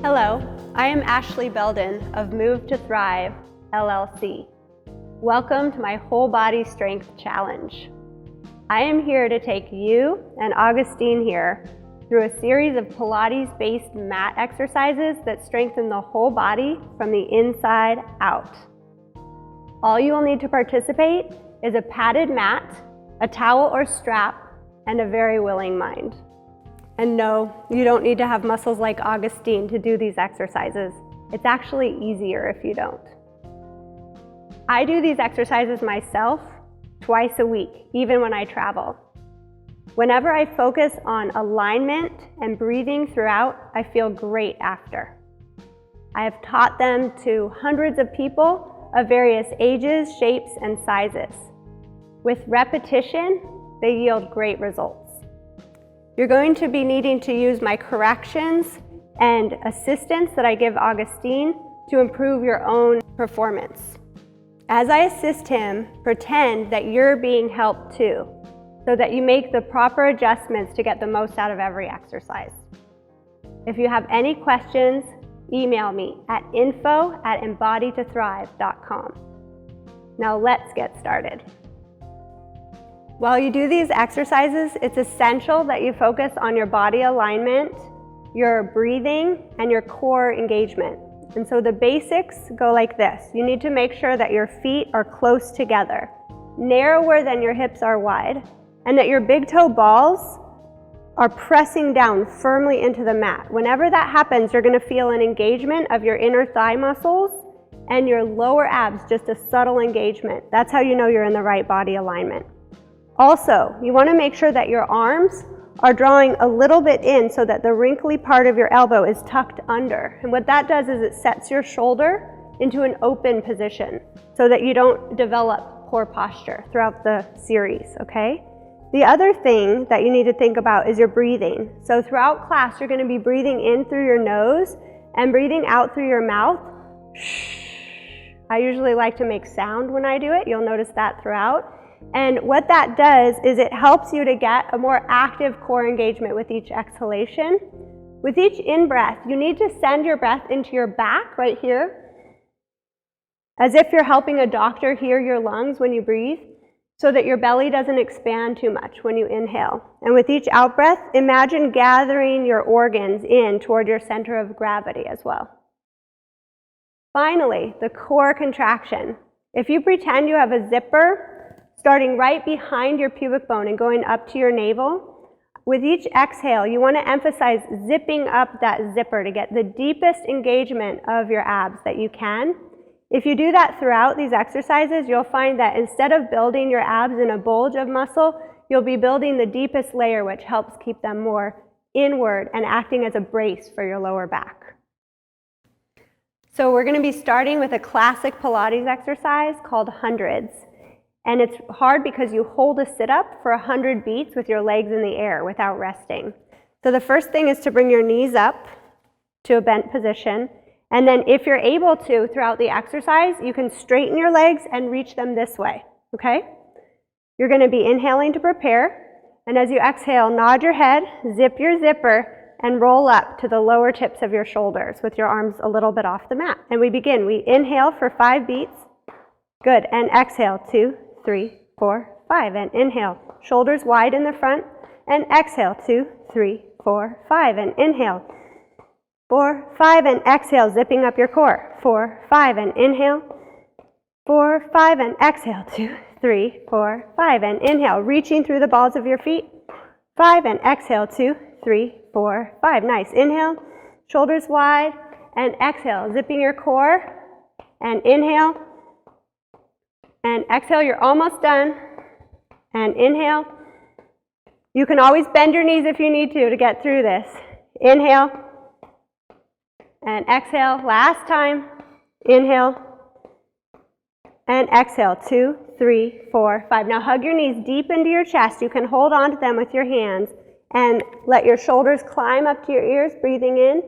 Hello, I am Ashley Beldon of Move to Thrive, LLC. Welcome to my Whole Body Strength Challenge. I am here to take you and Augustine here through a series of Pilates-based mat exercises that strengthen the whole body from the inside out. All you will need to participate is a padded mat, a towel or strap, and a very willing mind. And no, you don't need to have muscles like Augustine to do these exercises. It's actually easier if you don't. I do these exercises myself twice a week, even when I travel. Whenever I focus on alignment and breathing throughout, I feel great after. I have taught them to hundreds of people of various ages, shapes, and sizes. With repetition, they yield great results. You're going to be needing to use my corrections and assistance that I give Augustine to improve your own performance. As I assist him, pretend that you're being helped too, so that you make the proper adjustments to get the most out of every exercise. If you have any questions, email me at info@embody2thrive.com. Now let's get started. While you do these exercises, it's essential that you focus on your body alignment, your breathing, and your core engagement. And so the basics go like this. You need to make sure that your feet are close together, narrower than your hips are wide, and that your big toe balls are pressing down firmly into the mat. Whenever that happens, you're going to feel an engagement of your inner thigh muscles and your lower abs, just a subtle engagement. That's how you know you're in the right body alignment. Also, you want to make sure that your arms are drawing a little bit in so that the wrinkly part of your elbow is tucked under. And what that does is it sets your shoulder into an open position so that you don't develop poor posture throughout the series, okay? The other thing that you need to think about is your breathing. So throughout class, you're going to be breathing in through your nose and breathing out through your mouth. I usually like to make sound when I do it. You'll notice that throughout. And what that does is it helps you to get a more active core engagement with each exhalation. With each in-breath, you need to send your breath into your back right here, as if you're helping a doctor hear your lungs when you breathe, so that your belly doesn't expand too much when you inhale. And with each out-breath, imagine gathering your organs in toward your center of gravity as well. Finally, the core contraction. If you pretend you have a zipper starting right behind your pubic bone and going up to your navel, with each exhale, you want to emphasize zipping up that zipper to get the deepest engagement of your abs that you can. If you do that throughout these exercises, you'll find that instead of building your abs in a bulge of muscle, you'll be building the deepest layer, which helps keep them more inward and acting as a brace for your lower back. So we're going to be starting with a classic Pilates exercise called hundreds. And it's hard because you hold a sit-up for 100 beats with your legs in the air without resting. So the first thing is to bring your knees up to a bent position. And then if you're able to, throughout the exercise, you can straighten your legs and reach them this way, okay? You're going to be inhaling to prepare. And as you exhale, nod your head, zip your zipper, and roll up to the lower tips of your shoulders with your arms a little bit off the mat. And we begin. We inhale for 5 beats. Good. And exhale, 2, 3, 4, 5, and inhale, shoulders wide in the front, and exhale, 2, 3, 4, 5, and inhale, 4, 5, and exhale, zipping up your core, 4, 5, and inhale, 4, 5, and exhale, 2, 3, 4, 5, and inhale, reaching through the balls of your feet, 5, and exhale, 2, 3, 4, 5, nice, inhale, shoulders wide, and exhale, zipping your core, and inhale, and exhale, you're almost done, and inhale. You can always bend your knees if you need to get through this. Inhale, and exhale, last time, inhale, and exhale, 2, 3, 4, 5. Now hug your knees deep into your chest. You can hold on to them with your hands, and let your shoulders climb up to your ears, breathing in.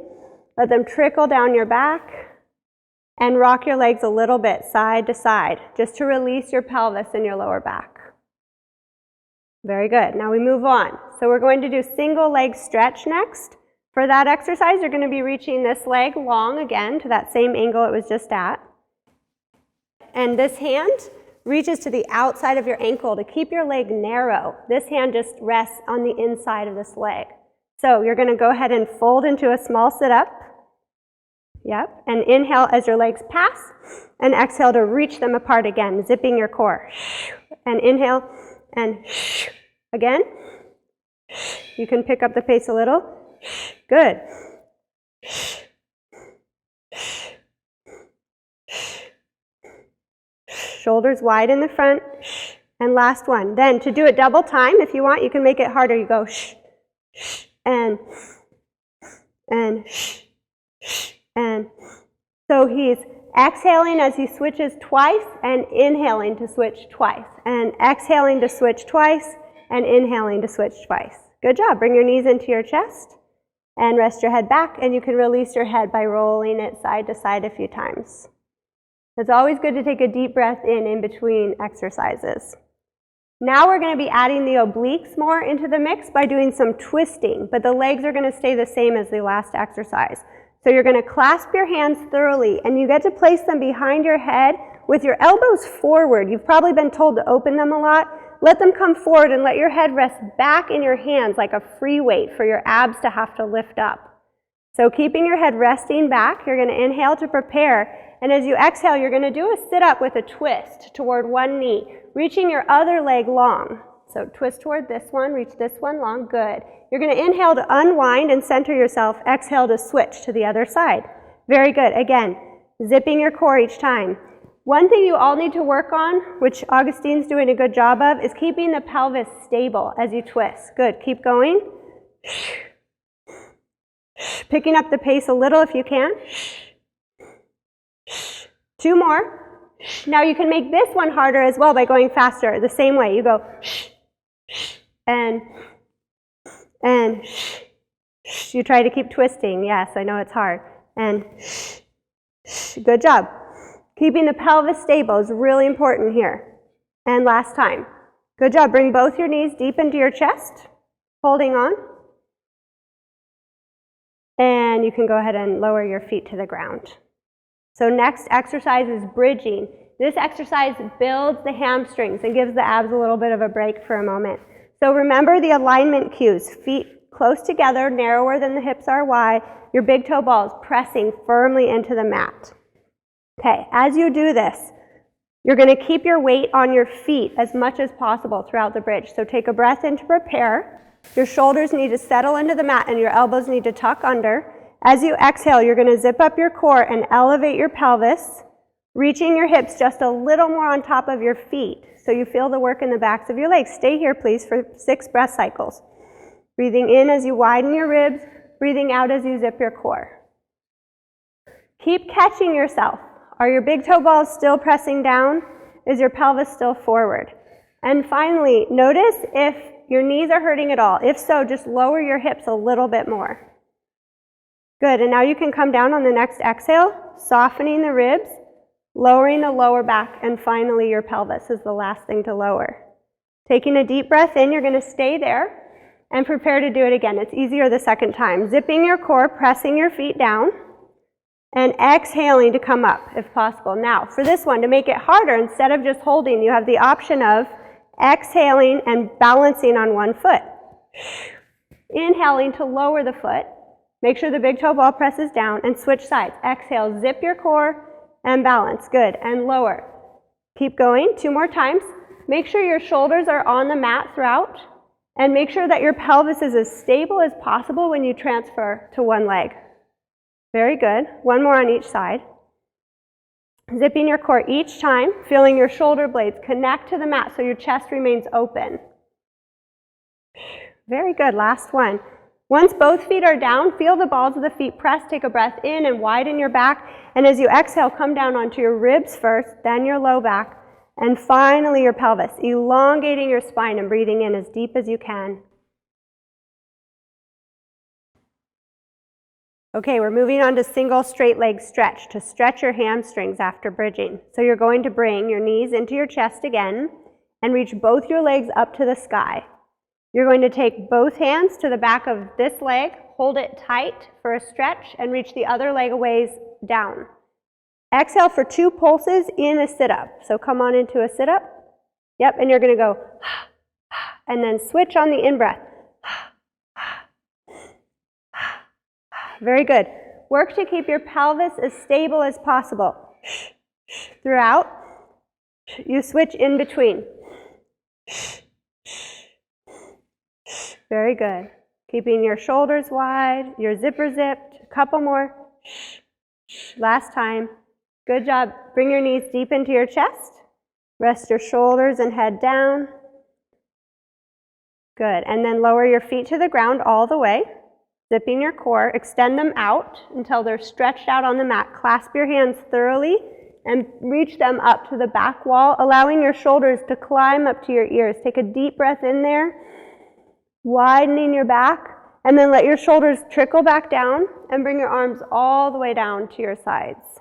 Let them trickle down your back. And rock your legs a little bit side to side, just to release your pelvis and your lower back. Very good. Now we move on. So we're going to do single leg stretch next. For that exercise, you're going to be reaching this leg long again to that same angle it was just at. And this hand reaches to the outside of your ankle to keep your leg narrow. This hand just rests on the inside of this leg. So you're going to go ahead and fold into a small sit-up. Yep. And inhale as your legs pass, and exhale to reach them apart again, zipping your core. And inhale, and again. You can pick up the pace a little. Good. Shoulders wide in the front. And last one. Then to do it double time, if you want, you can make it harder. You go and so he's exhaling as he switches twice and inhaling to switch twice. And exhaling to switch twice and inhaling to switch twice. Good job. Bring your knees into your chest and rest your head back, and you can release your head by rolling it side to side a few times. It's always good to take a deep breath in between exercises. Now we're going to be adding the obliques more into the mix by doing some twisting, but the legs are going to stay the same as the last exercise. So you're going to clasp your hands thoroughly, and you get to place them behind your head with your elbows forward. You've probably been told to open them a lot. Let them come forward and let your head rest back in your hands like a free weight for your abs to have to lift up. So keeping your head resting back, you're going to inhale to prepare, and as you exhale, you're going to do a sit-up with a twist toward one knee, reaching your other leg long. So twist toward this one, reach this one long, good. You're going to inhale to unwind and center yourself, exhale to switch to the other side. Very good. Again, zipping your core each time. One thing you all need to work on, which Augustine's doing a good job of, is keeping the pelvis stable as you twist. Good. Keep going. Picking up the pace a little if you can. 2 more. Now you can make this one harder as well by going faster. The same way. You go and you try to keep twisting. Yes, I know it's hard. And good job. Keeping the pelvis stable is really important here. And last time. Good job. Bring both your knees deep into your chest, holding on. And you can go ahead and lower your feet to the ground. So next exercise is bridging. This exercise builds the hamstrings and gives the abs a little bit of a break for a moment. So remember the alignment cues. Feet close together, narrower than the hips are wide. Your big toe balls pressing firmly into the mat. Okay, as you do this, you're going to keep your weight on your feet as much as possible throughout the bridge. So take a breath in to prepare. Your shoulders need to settle into the mat and your elbows need to tuck under. As you exhale, you're going to zip up your core and elevate your pelvis, reaching your hips just a little more on top of your feet so you feel the work in the backs of your legs. Stay here, please, for 6 breath cycles. Breathing in as you widen your ribs, breathing out as you zip your core. Keep catching yourself. Are your big toe balls still pressing down? Is your pelvis still forward? And finally, notice if your knees are hurting at all. If so, just lower your hips a little bit more. Good, and now you can come down on the next exhale, softening the ribs, lowering the lower back, and finally your pelvis is the last thing to lower. Taking a deep breath in, you're going to stay there and prepare to do it again. It's easier the second time. Zipping your core, pressing your feet down, and exhaling to come up if possible. Now, for this one, to make it harder, instead of just holding, you have the option of exhaling and balancing on one foot. Inhaling to lower the foot. Make sure the big toe ball presses down and switch sides. Exhale, zip your core and balance. Good. And lower. Keep going. 2 more times. Make sure your shoulders are on the mat throughout. And make sure that your pelvis is as stable as possible when you transfer to one leg. Very good. 1 more on each side. Zipping your core each time, feeling your shoulder blades connect to the mat so your chest remains open. Very good. Last one. Once both feet are down, feel the balls of the feet press. Take a breath in and widen your back. And as you exhale, come down onto your ribs first, then your low back, and finally your pelvis, elongating your spine and breathing in as deep as you can. Okay, we're moving on to single straight leg stretch to stretch your hamstrings after bridging. So you're going to bring your knees into your chest again and reach both your legs up to the sky. You're going to take both hands to the back of this leg, Hold it tight for a stretch and reach the other leg a ways down. Exhale for 2 pulses in a sit-up. So come on into a sit-up. Yep, and you're going to go, and then switch on the in-breath. Very good. Work to keep your pelvis as stable as possible. Throughout, you switch in between. Very good. Keeping your shoulders wide, your zipper zipped. A couple more. Last time. Good job. Bring your knees deep into your chest. Rest your shoulders and head down. Good. And then lower your feet to the ground all the way. Zipping your core. Extend them out until they're stretched out on the mat. Clasp your hands thoroughly and reach them up to the back wall, allowing your shoulders to climb up to your ears. Take a deep breath in there, widening your back, and then let your shoulders trickle back down and bring your arms all the way down to your sides.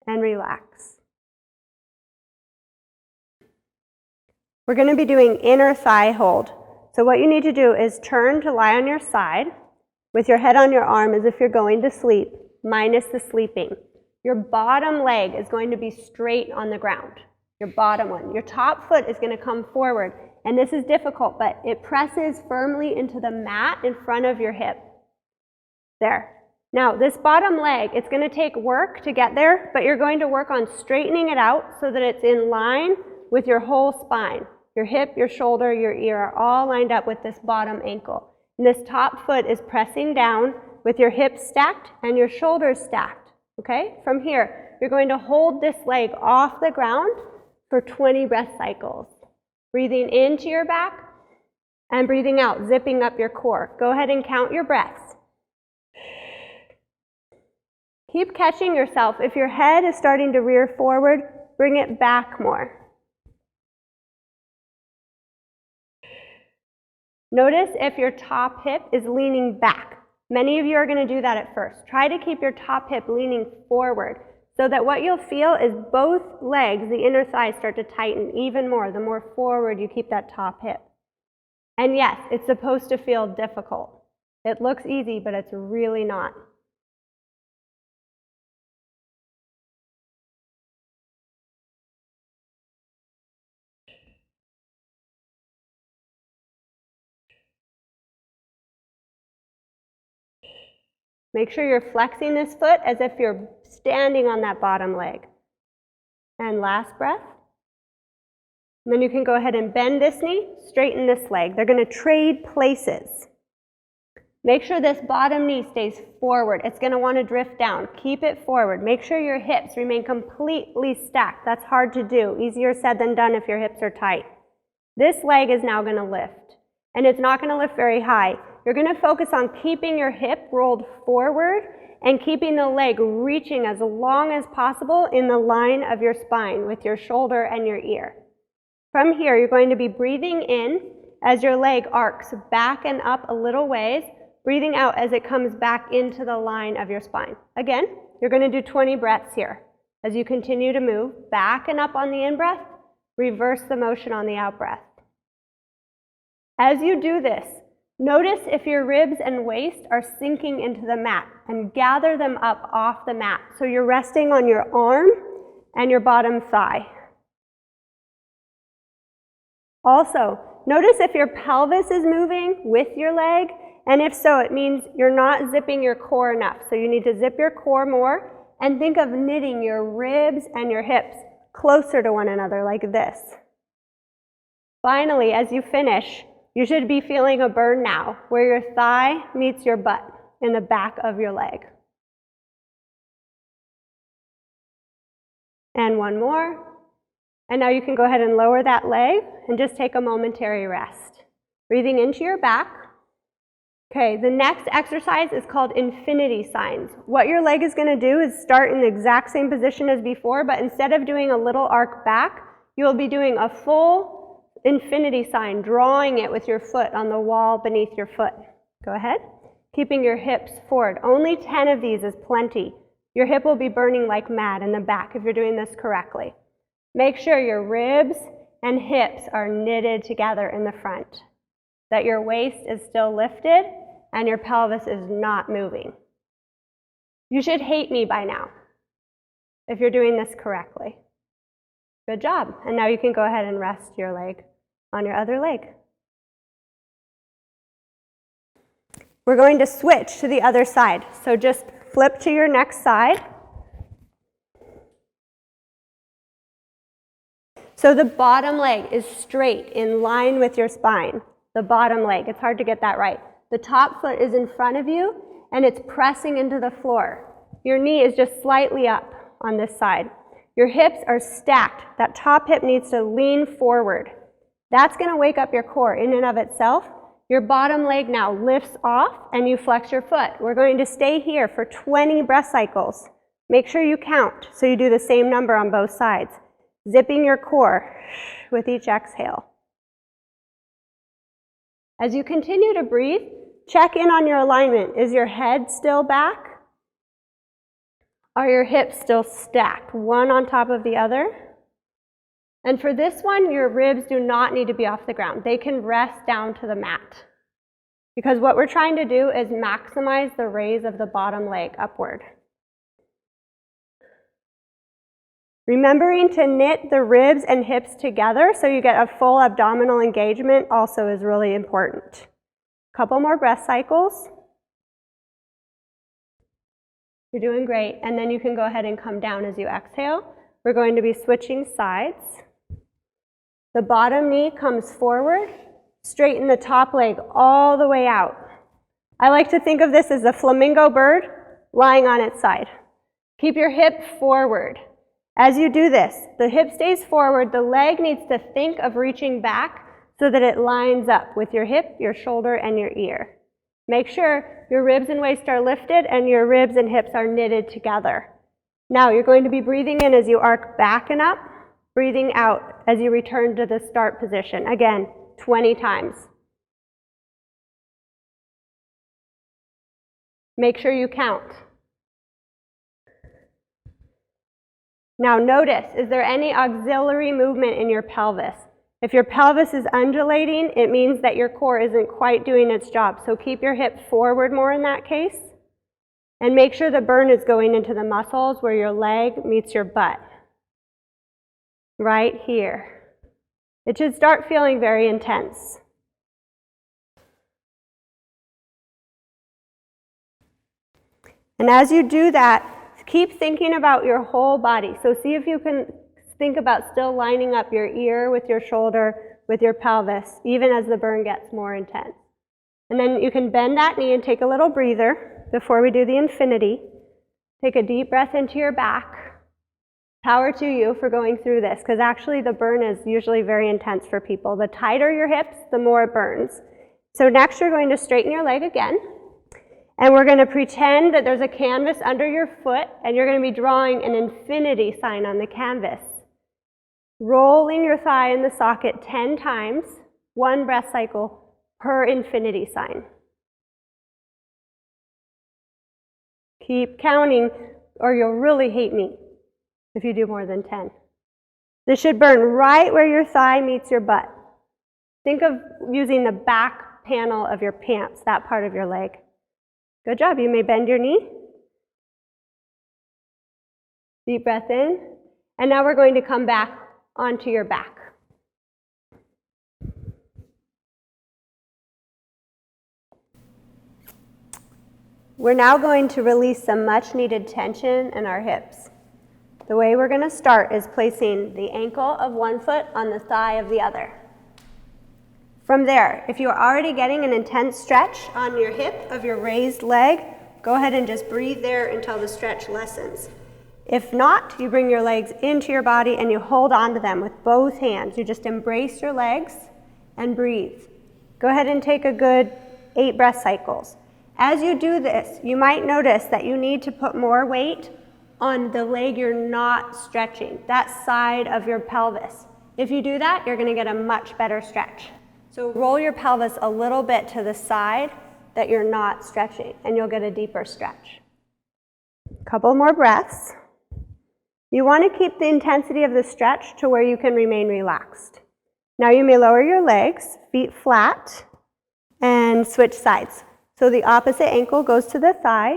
And relax. We're going to be doing inner thigh hold. So what you need to do is turn to lie on your side with your head on your arm as if you're going to sleep, minus the sleeping. Your bottom leg is going to be straight on the ground, your bottom one. Your top foot is going to come forward, and this is difficult, but it presses firmly into the mat in front of your hip. There. Now, this bottom leg, it's going to take work to get there, but you're going to work on straightening it out so that it's in line with your whole spine. Your hip, your shoulder, your ear are all lined up with this bottom ankle. And this top foot is pressing down with your hips stacked and your shoulders stacked. Okay? From here, you're going to hold this leg off the ground for 20 breath cycles. Breathing into your back and breathing out, zipping up your core. Go ahead and count your breaths. Keep catching yourself. If your head is starting to rear forward, bring it back more. Notice if your top hip is leaning back. Many of you are going to do that at first. Try to keep your top hip leaning forward so that what you'll feel is both legs, the inner thighs, start to tighten even more the more forward you keep that top hip. And yes, it's supposed to feel difficult. It looks easy, but it's really not. Make sure you're flexing this foot as if you're standing on that bottom leg. And last breath. And then you can go ahead and bend this knee, straighten this leg. They're going to trade places. Make sure this bottom knee stays forward. It's going to want to drift down. Keep it forward. Make sure your hips remain completely stacked. That's hard to do. Easier said than done if your hips are tight. This leg is now going to lift. And it's not going to lift very high. You're going to focus on keeping your hip rolled forward and keeping the leg reaching as long as possible in the line of your spine with your shoulder and your ear. From here, you're going to be breathing in as your leg arcs back and up a little ways, breathing out as it comes back into the line of your spine. Again, you're going to do 20 breaths here. As you continue to move back and up on the in-breath, reverse the motion on the out-breath. As you do this, notice if your ribs and waist are sinking into the mat and gather them up off the mat. So you're resting on your arm and your bottom thigh. Also, notice if your pelvis is moving with your leg, and if so, it means you're not zipping your core enough. So you need to zip your core more and think of knitting your ribs and your hips closer to one another like this. Finally, as you finish, you should be feeling a burn now, where your thigh meets your butt in the back of your leg. And one more. And now you can go ahead and lower that leg and just take a momentary rest. Breathing into your back. Okay, the next exercise is called infinity signs. What your leg is going to do is start in the exact same position as before, but instead of doing a little arc back, you'll be doing a full infinity sign, drawing it with your foot on the wall beneath your foot. Go ahead. Keeping your hips forward. Only 10 of these is plenty. Your hip will be burning like mad in the back if you're doing this correctly. Make sure your ribs and hips are knitted together in the front. that your waist is still lifted and your pelvis is not moving. You should hate me by now if you're doing this correctly. Good job. And now you can go ahead and rest your leg on your other leg. We're going to switch to the other side. So just flip to your next side. So the bottom leg is straight in line with your spine. The bottom leg, it's hard to get that right. The top foot is in front of you and it's pressing into the floor. Your knee is just slightly up on this side. Your hips are stacked. That top hip needs to lean forward. That's going to wake up your core in and of itself. Your bottom leg now lifts off and you flex your foot. We're going to stay here for 20 breath cycles. Make sure you count so you do the same number on both sides. Zipping your core with each exhale. As you continue to breathe, check in on your alignment. Is your head still back? Are your hips still stacked, one on top of the other? And for this one, your ribs do not need to be off the ground. They can rest down to the mat. Because what we're trying to do is maximize the raise of the bottom leg upward. Remembering to knit the ribs and hips together so you get a full abdominal engagement also is really important. Couple more breath cycles. You're doing great. And then you can go ahead and come down as you exhale. We're going to be switching sides. The bottom knee comes forward. Straighten the top leg all the way out. I like to think of this as a flamingo bird lying on its side. Keep your hip forward. As you do this, the hip stays forward, the leg needs to think of reaching back so that it lines up with your hip, your shoulder, and your ear. Make sure your ribs and waist are lifted and your ribs and hips are knitted together. Now you're going to be breathing in as you arc back and up, breathing out as you return to the start position. Again, 20 times. Make sure you count. Now notice, is there any auxiliary movement in your pelvis? If your pelvis is undulating, it means that your core isn't quite doing its job. So keep your hip forward more in that case. And make sure the burn is going into the muscles where your leg meets your butt. Right here. It should start feeling very intense. And as you do that, keep thinking about your whole body. So see if you can think about still lining up your ear with your shoulder, with your pelvis, even as the burn gets more intense. And then you can bend that knee and take a little breather before we do the infinity. Take a deep breath into your back. Power to you for going through this, because actually the burn is usually very intense for people. The tighter your hips, the more it burns. So next you're going to straighten your leg again. And we're going to pretend that there's a canvas under your foot, and you're going to be drawing an infinity sign on the canvas. Rolling your thigh in the socket 10 times, one breath cycle per infinity sign. Keep counting, or you'll really hate me if you do more than 10. This should burn right where your thigh meets your butt. Think of using the back panel of your pants, that part of your leg. Good job. You may bend your knee. Deep breath in. And now we're going to come back onto your back. We're now going to release some much needed tension in our hips. The way we're going to start is placing the ankle of one foot on the thigh of the other. From there, if you're already getting an intense stretch on your hip of your raised leg, go ahead and just breathe there until the stretch lessens. If not, you bring your legs into your body and you hold on to them with both hands. You just embrace your legs and breathe. Go ahead and take a good 8 breath cycles. As you do this, you might notice that you need to put more weight on the leg you're not stretching, that side of your pelvis. If you do that, you're going to get a much better stretch. So roll your pelvis a little bit to the side that you're not stretching, and you'll get a deeper stretch. Couple more breaths. You want to keep the intensity of the stretch to where you can remain relaxed. Now you may lower your legs, feet flat, and switch sides. So the opposite ankle goes to the thigh.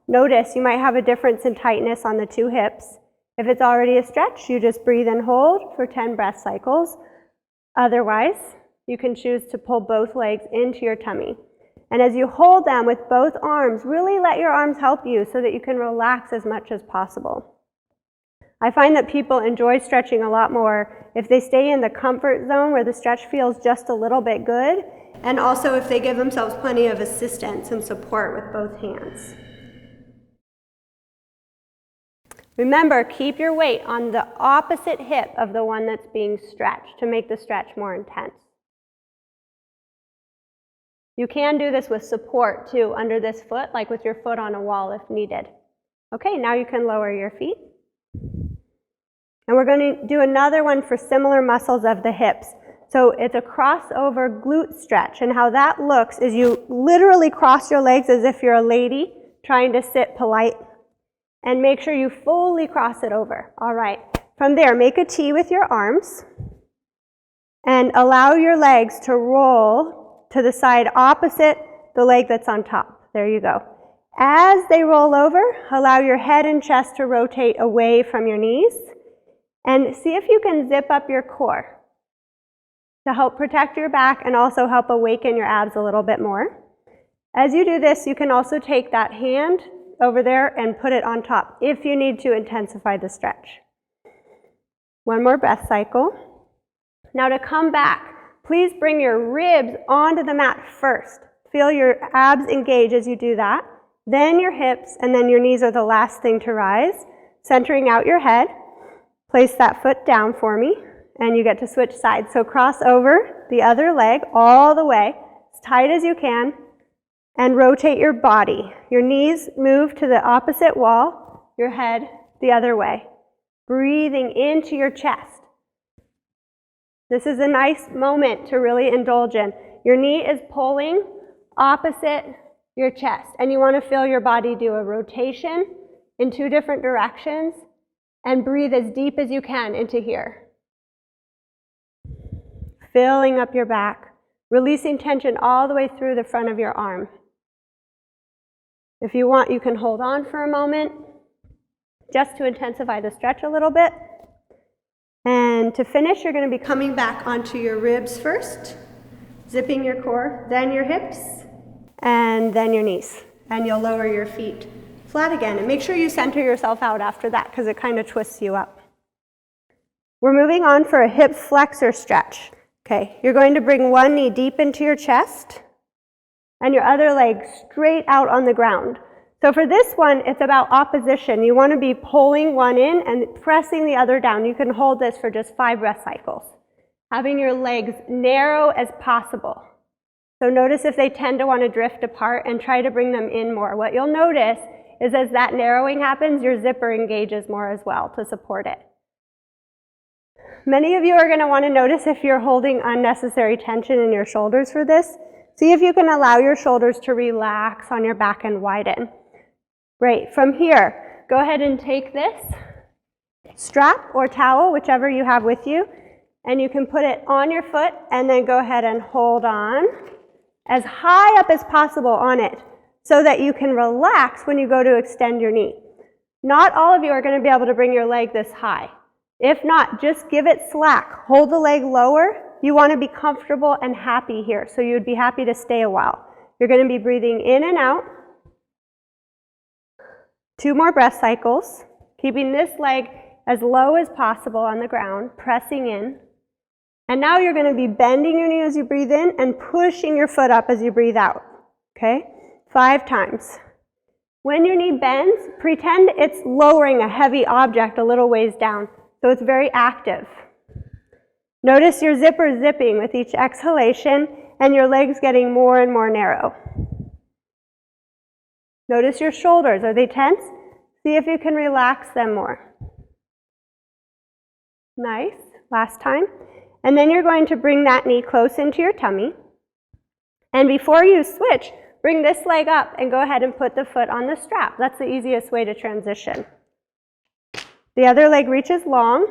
Notice you might have a difference in tightness on the two hips. If it's already a stretch, you just breathe and hold for 10 breath cycles. Otherwise, you can choose to pull both legs into your tummy. And as you hold them with both arms, really let your arms help you so that you can relax as much as possible. I find that people enjoy stretching a lot more if they stay in the comfort zone where the stretch feels just a little bit good, and also if they give themselves plenty of assistance and support with both hands. Remember, keep your weight on the opposite hip of the one that's being stretched to make the stretch more intense. You can do this with support too, under this foot, like with your foot on a wall if needed. Okay, now you can lower your feet. And we're going to do another one for similar muscles of the hips. So it's a crossover glute stretch, and how that looks is you literally cross your legs as if you're a lady trying to sit polite. And make sure you fully cross it over. All right. From there, make a T with your arms and allow your legs to roll to the side opposite the leg that's on top. There you go. As they roll over, allow your head and chest to rotate away from your knees. And see if you can zip up your core to help protect your back and also help awaken your abs a little bit more. As you do this, you can also take that hand over there and put it on top if you need to intensify the stretch. One more breath cycle. Now to come back, please bring your ribs onto the mat first. Feel your abs engage as you do that. Then your hips, and then your knees are the last thing to rise. Centering out your head. Place that foot down for me, and you get to switch sides. So cross over the other leg all the way, as tight as you can, and rotate your body. Your knees move to the opposite wall, your head the other way. Breathing into your chest. This is a nice moment to really indulge in. Your knee is pulling opposite your chest, and you want to feel your body do a rotation in 2 different directions, and breathe as deep as you can into here. Filling up your back, releasing tension all the way through the front of your arm. If you want, you can hold on for a moment just to intensify the stretch a little bit. And to finish, you're going to be coming back onto your ribs first, zipping your core, then your hips, and then your knees. And you'll lower your feet flat again. And make sure you center yourself out after that because it kind of twists you up. We're moving on for a hip flexor stretch. Okay, you're going to bring one knee deep into your chest and your other leg straight out on the ground. So for this one, it's about opposition. You want to be pulling one in and pressing the other down. You can hold this for just 5 breath cycles. Having your legs narrow as possible. So notice if they tend to want to drift apart and try to bring them in more. What you'll notice is as that narrowing happens, your zipper engages more as well to support it. Many of you are going to want to notice if you're holding unnecessary tension in your shoulders for this. See if you can allow your shoulders to relax on your back and widen. Great. From here, go ahead and take this strap or towel, whichever you have with you, and you can put it on your foot and then go ahead and hold on as high up as possible on it so that you can relax when you go to extend your knee. Not all of you are going to be able to bring your leg this high. If not, just give it slack. Hold the leg lower. You want to be comfortable and happy here, so you would be happy to stay a while. You're going to be breathing in and out. 2 more breath cycles, keeping this leg as low as possible on the ground, pressing in. And now you're going to be bending your knee as you breathe in and pushing your foot up as you breathe out. Okay? 5 times. When your knee bends, pretend it's lowering a heavy object a little ways down, so it's very active. Notice your zipper zipping with each exhalation and your legs getting more and more narrow. Notice your shoulders. Are they tense? See if you can relax them more. Nice. Last time. And then you're going to bring that knee close into your tummy. And before you switch, bring this leg up and go ahead and put the foot on the strap. That's the easiest way to transition. The other leg reaches long.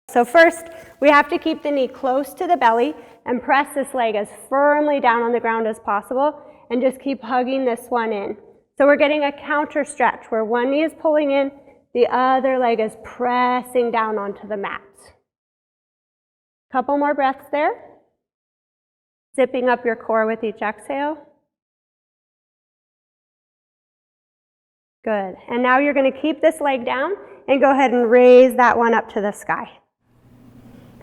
So first, we have to keep the knee close to the belly and press this leg as firmly down on the ground as possible and just keep hugging this one in. So we're getting a counter stretch where one knee is pulling in, the other leg is pressing down onto the mat. Couple more breaths there. Zipping up your core with each exhale. Good. And now you're going to keep this leg down and go ahead and raise that one up to the sky.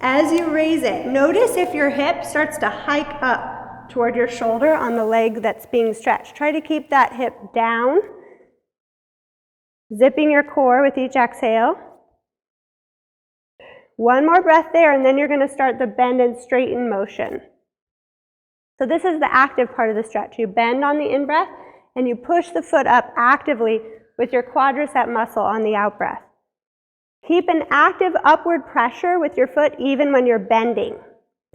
As you raise it, notice if your hip starts to hike up toward your shoulder on the leg that's being stretched. Try to keep that hip down. Zipping your core with each exhale. One more breath there, and then you're going to start the bend and straighten motion. So this is the active part of the stretch. You bend on the in-breath, and you push the foot up actively with your quadricep muscle on the out-breath. Keep an active upward pressure with your foot even when you're bending.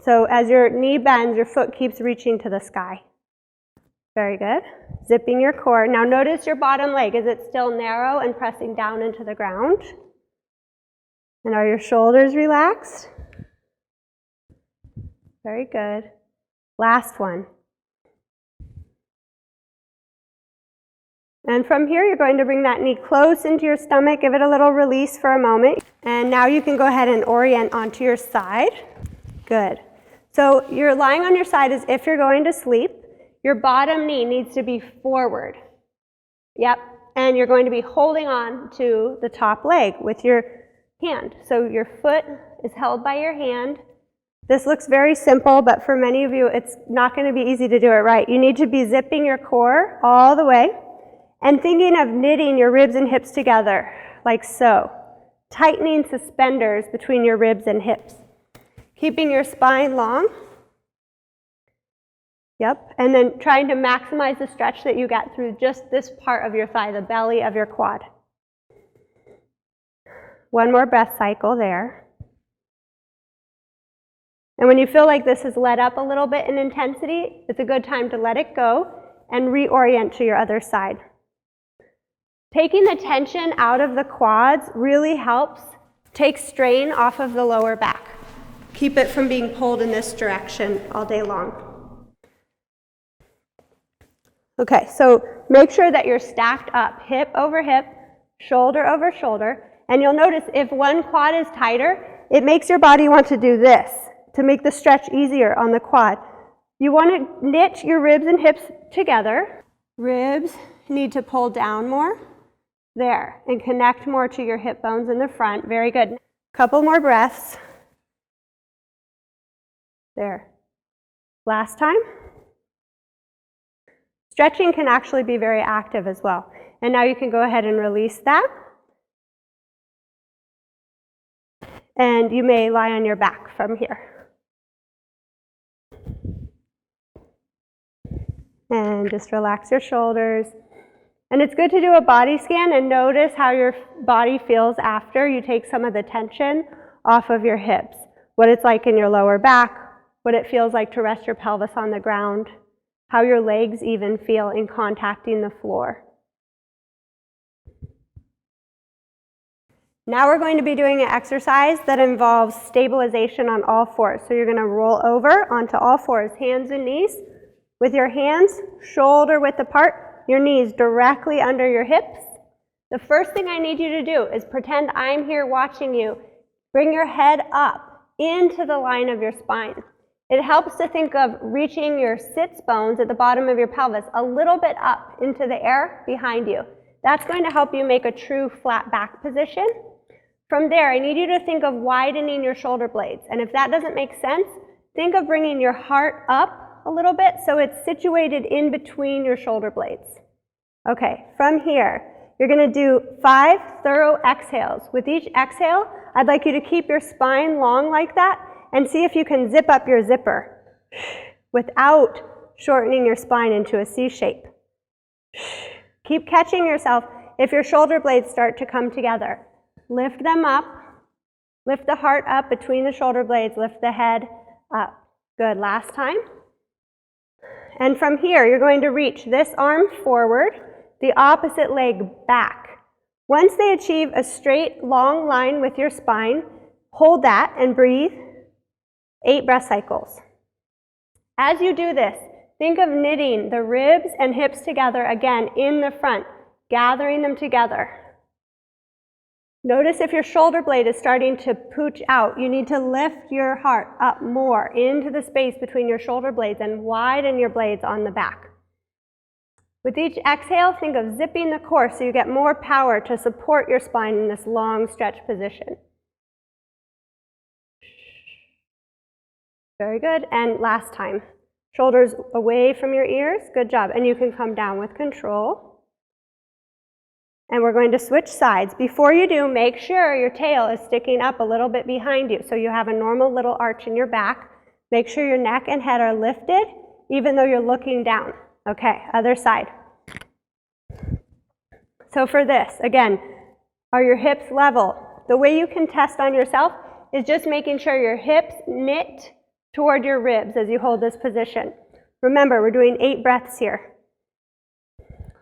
So as your knee bends, your foot keeps reaching to the sky. Very good. Zipping your core. Now notice your bottom leg. Is it still narrow and pressing down into the ground? And are your shoulders relaxed? Very good. Last one. And from here, you're going to bring that knee close into your stomach, give it a little release for a moment. And now you can go ahead and orient onto your side. Good. So you're lying on your side as if you're going to sleep. Your bottom knee needs to be forward. Yep. And you're going to be holding on to the top leg with your hand. So your foot is held by your hand. This looks very simple, but for many of you, it's not going to be easy to do it right. You need to be zipping your core all the way and thinking of knitting your ribs and hips together, like so. Tightening suspenders between your ribs and hips. Keeping your spine long. Yep, and then trying to maximize the stretch that you get through just this part of your thigh, the belly of your quad. One more breath cycle there. And when you feel like this has let up a little bit in intensity, it's a good time to let it go and reorient to your other side. Taking the tension out of the quads really helps take strain off of the lower back. Keep it from being pulled in this direction all day long. Okay, so make sure that you're stacked up, hip over hip, shoulder over shoulder, and you'll notice if one quad is tighter, it makes your body want to do this to make the stretch easier on the quad. You want to knit your ribs and hips together. Ribs need to pull down more. There, and connect more to your hip bones in the front. Very good. Couple more breaths. There. Last time. Stretching can actually be very active as well. And now you can go ahead and release that. And you may lie on your back from here. And just relax your shoulders. And it's good to do a body scan and notice how your body feels after you take some of the tension off of your hips. What it's like in your lower back, what it feels like to rest your pelvis on the ground, how your legs even feel in contacting the floor. Now we're going to be doing an exercise that involves stabilization on all fours. So you're going to roll over onto all fours, hands and knees. With your hands shoulder width apart, your knees directly under your hips. The first thing I need you to do is pretend I'm here watching you. Bring your head up into the line of your spine. It helps to think of reaching your sits bones at the bottom of your pelvis a little bit up into the air behind you. That's going to help you make a true flat back position. From there, I need you to think of widening your shoulder blades. And if that doesn't make sense, think of bringing your heart up a little bit so it's situated in between your shoulder blades. Okay, from here, you're going to do 5 thorough exhales. With each exhale, I'd like you to keep your spine long like that and see if you can zip up your zipper without shortening your spine into a C shape. Keep catching yourself if your shoulder blades start to come together. Lift them up. Lift the heart up between the shoulder blades. Lift the head up. Good. Last time. And from here, you're going to reach this arm forward, the opposite leg back. Once they achieve a straight, long line with your spine, Hold that and breathe. 8 breath cycles. As you do this, think of knitting the ribs and hips together again in the front, gathering them together. Notice if your shoulder blade is starting to pooch out, you need to lift your heart up more into the space between your shoulder blades and widen your blades on the back. With each exhale, think of zipping the core so you get more power to support your spine in this long stretch position. Very good, and last time. Shoulders away from your ears, good job. And you can come down with control. And we're going to switch sides. Before you do, make sure your tail is sticking up a little bit behind you so you have a normal little arch in your back. Make sure your neck and head are lifted even though you're looking down. Okay, other side. So for this, again, are your hips level? The way you can test on yourself is just making sure your hips knit toward your ribs as you hold this position. Remember, we're doing 8 breaths here.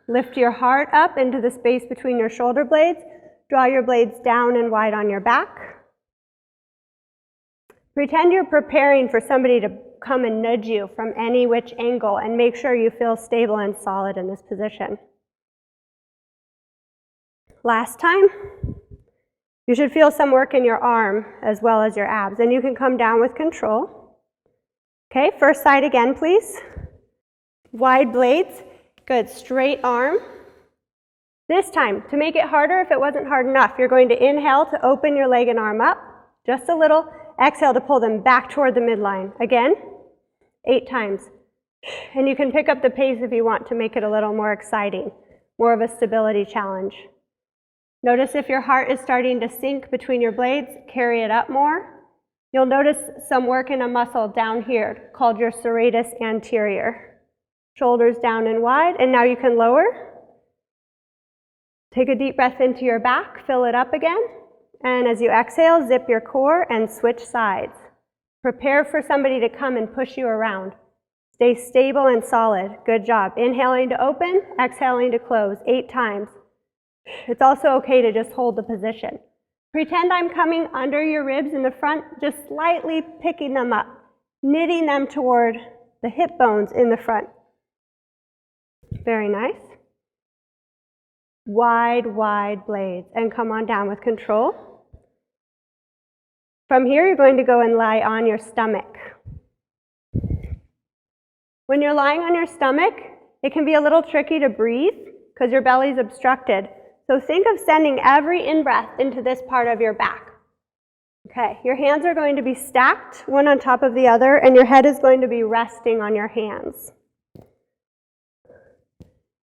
Lift your heart up into the space between your shoulder blades. Draw your blades down and wide on your back. Pretend you're preparing for somebody to come and nudge you from any which angle, and make sure you feel stable and solid in this position. Last time. You should feel some work in your arm as well as your abs, and you can come down with control. Okay, first side again, please. Wide blades. Good, straight arm. This time, to make it harder if it wasn't hard enough, you're going to inhale to open your leg and arm up, just a little. Exhale to pull them back toward the midline. Again, 8 times. And you can pick up the pace if you want to make it a little more exciting, more of a stability challenge. Notice if your heart is starting to sink between your blades, carry it up more. You'll notice some work in a muscle down here called your serratus anterior. Shoulders down and wide, and now you can lower. Take a deep breath into your back, fill it up again. And as you exhale, zip your core and switch sides. Prepare for somebody to come and push you around. Stay stable and solid. Good job. Inhaling to open, exhaling to close, 8 times. It's also okay to just hold the position. Pretend I'm coming under your ribs in the front, just slightly picking them up, knitting them toward the hip bones in the front. Very nice. Wide, wide blades, and come on down with control. From here, you're going to go and lie on your stomach. When you're lying on your stomach, it can be a little tricky to breathe because your belly's obstructed. So think of sending every in-breath into this part of your back. Okay, your hands are going to be stacked, one on top of the other, and your head is going to be resting on your hands.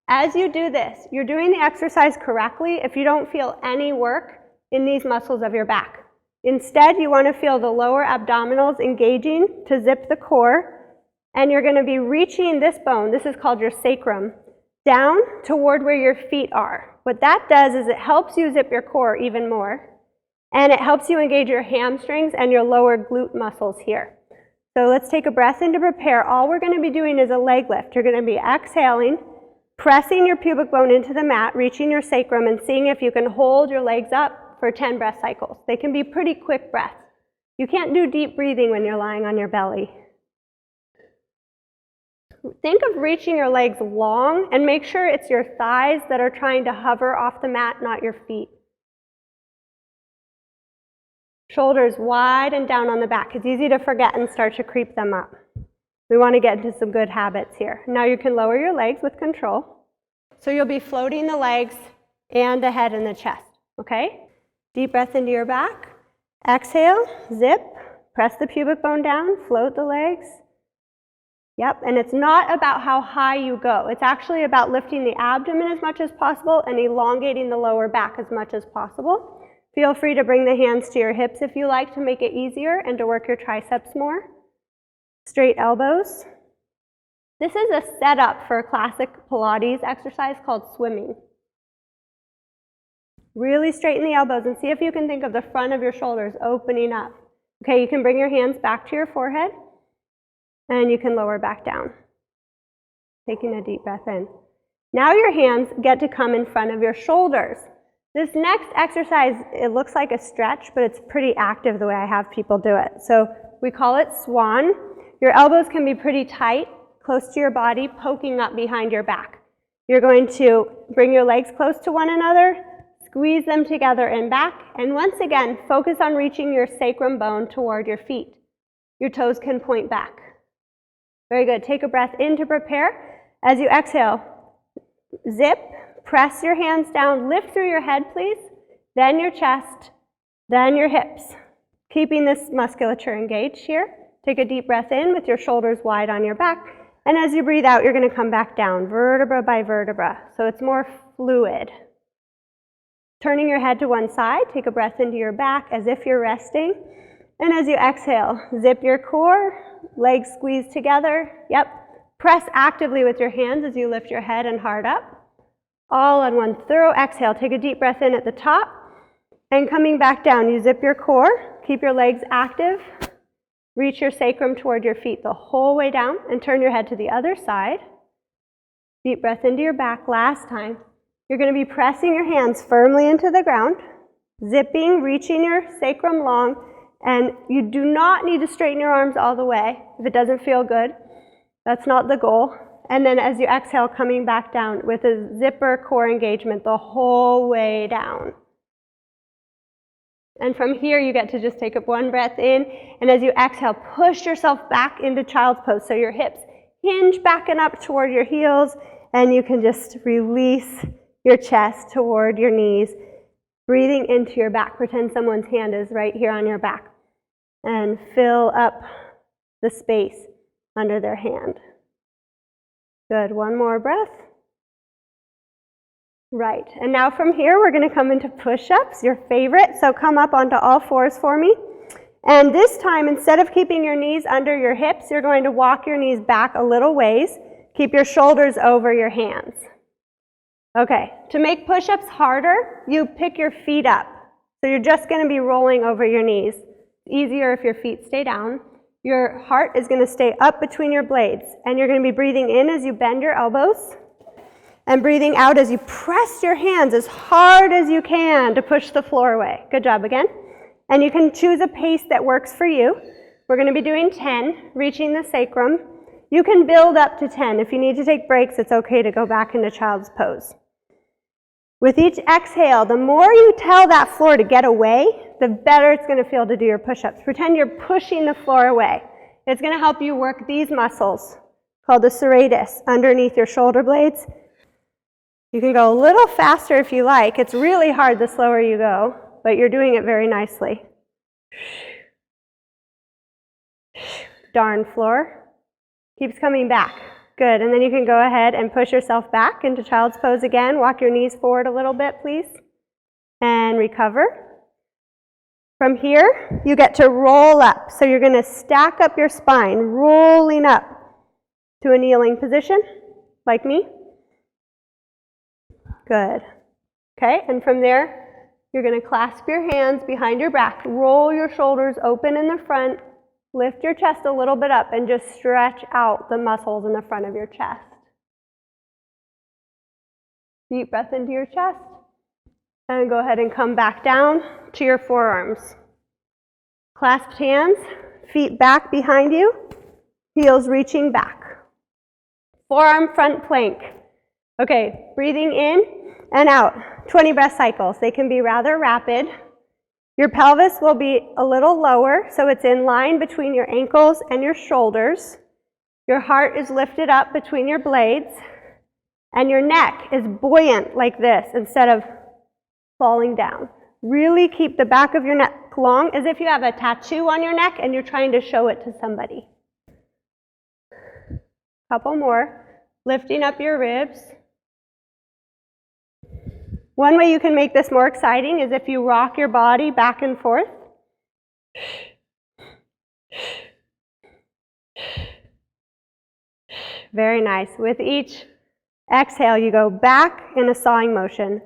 As you do this, you're doing the exercise correctly if you don't feel any work in these muscles of your back. Instead, you want to feel the lower abdominals engaging to zip the core, and you're going to be reaching this bone, this is called your sacrum, down toward where your feet are. What that does is it helps you zip your core even more, and it helps you engage your hamstrings and your lower glute muscles here. So let's take a breath in to prepare. All we're going to be doing is a leg lift. You're going to be exhaling, pressing your pubic bone into the mat, reaching your sacrum, and seeing if you can hold your legs up for 10 breath cycles. They can be pretty quick breaths. You can't do deep breathing when you're lying on your belly. Think of reaching your legs long and make sure it's your thighs that are trying to hover off the mat, not your feet. Shoulders wide and down on the back. It's easy to forget and start to creep them up. We want to get into some good habits here. Now you can lower your legs with control. So you'll be floating the legs and the head and the chest, okay? Deep breath into your back. Exhale, zip, press the pubic bone down, float the legs. Yep, and it's not about how high you go. It's actually about lifting the abdomen as much as possible and elongating the lower back as much as possible. Feel free to bring the hands to your hips if you like to make it easier and to work your triceps more. Straight elbows. This is a setup for a classic Pilates exercise called swimming. Really straighten the elbows and see if you can think of the front of your shoulders opening up. Okay, you can bring your hands back to your forehead and you can lower back down. Taking a deep breath in. Now your hands get to come in front of your shoulders. This next exercise, it looks like a stretch, but it's pretty active the way I have people do it. So we call it swan. Your elbows can be pretty tight, close to your body, poking up behind your back. You're going to bring your legs close to one another, squeeze them together and back, and once again, focus on reaching your sacrum bone toward your feet. Your toes can point back. Very good. Take a breath in to prepare. As you exhale, zip, press your hands down, lift through your head, please, then your chest, then your hips. Keeping this musculature engaged here. Take a deep breath in with your shoulders wide on your back, and as you breathe out, you're going to come back down, vertebra by vertebra, so it's more fluid. Turning your head to one side, take a breath into your back as if you're resting, and as you exhale, zip your core, legs squeeze together, yep. Press actively with your hands as you lift your head and heart up. All on one thorough exhale. Take a deep breath in at the top, and coming back down, you zip your core, keep your legs active, reach your sacrum toward your feet the whole way down, and turn your head to the other side. Deep breath into your back. Last time. You're going to be pressing your hands firmly into the ground, zipping, reaching your sacrum long, and you do not need to straighten your arms all the way if it doesn't feel good. That's not the goal. And then as you exhale, coming back down with a zipper core engagement the whole way down. And from here, you get to just take up one breath in, and as you exhale, push yourself back into child's pose. So your hips hinge back and up toward your heels, and you can just release your chest toward your knees, breathing into your back. Pretend someone's hand is right here on your back, and fill up the space under their hand. Good, one more breath. Right, and now from here we're going to come into push-ups, your favorite. So come up onto all fours for me. And this time, instead of keeping your knees under your hips, you're going to walk your knees back a little ways. Keep your shoulders over your hands. Okay, to make push-ups harder, you pick your feet up. So you're just going to be rolling over your knees. Easier if your feet stay down. Your heart is going to stay up between your blades, and you're going to be breathing in as you bend your elbows, and breathing out as you press your hands as hard as you can to push the floor away. Good job again. And you can choose a pace that works for you. We're going to be doing 10, reaching the sacrum. You can build up to 10. If you need to take breaks, it's okay to go back into child's pose. With each exhale, the more you tell that floor to get away, the better it's going to feel to do your push-ups. Pretend you're pushing the floor away. It's going to help you work these muscles called the serratus underneath your shoulder blades. You can go a little faster if you like. It's really hard the slower you go, but you're doing it very nicely. Darn floor. Keeps coming back. Good, and then you can go ahead and push yourself back into child's pose again. Walk your knees forward a little bit, please. And recover. From here, you get to roll up. So you're going to stack up your spine, rolling up to a kneeling position, like me. Good. Okay, and from there, you're going to clasp your hands behind your back, roll your shoulders open in the front, lift your chest a little bit up, and just stretch out the muscles in the front of your chest. Deep breath into your chest, and go ahead and come back down to your forearms. Clasped hands, feet back behind you, heels reaching back. Forearm front plank. Okay, breathing in and out. 20 breath cycles. They can be rather rapid. Your pelvis will be a little lower, so it's in line between your ankles and your shoulders. Your heart is lifted up between your blades, and your neck is buoyant like this instead of falling down. Really keep the back of your neck long, as if you have a tattoo on your neck and you're trying to show it to somebody. Couple more. Lifting up your ribs. One way you can make this more exciting is if you rock your body back and forth. Very nice. With each exhale, you go back in a sawing motion.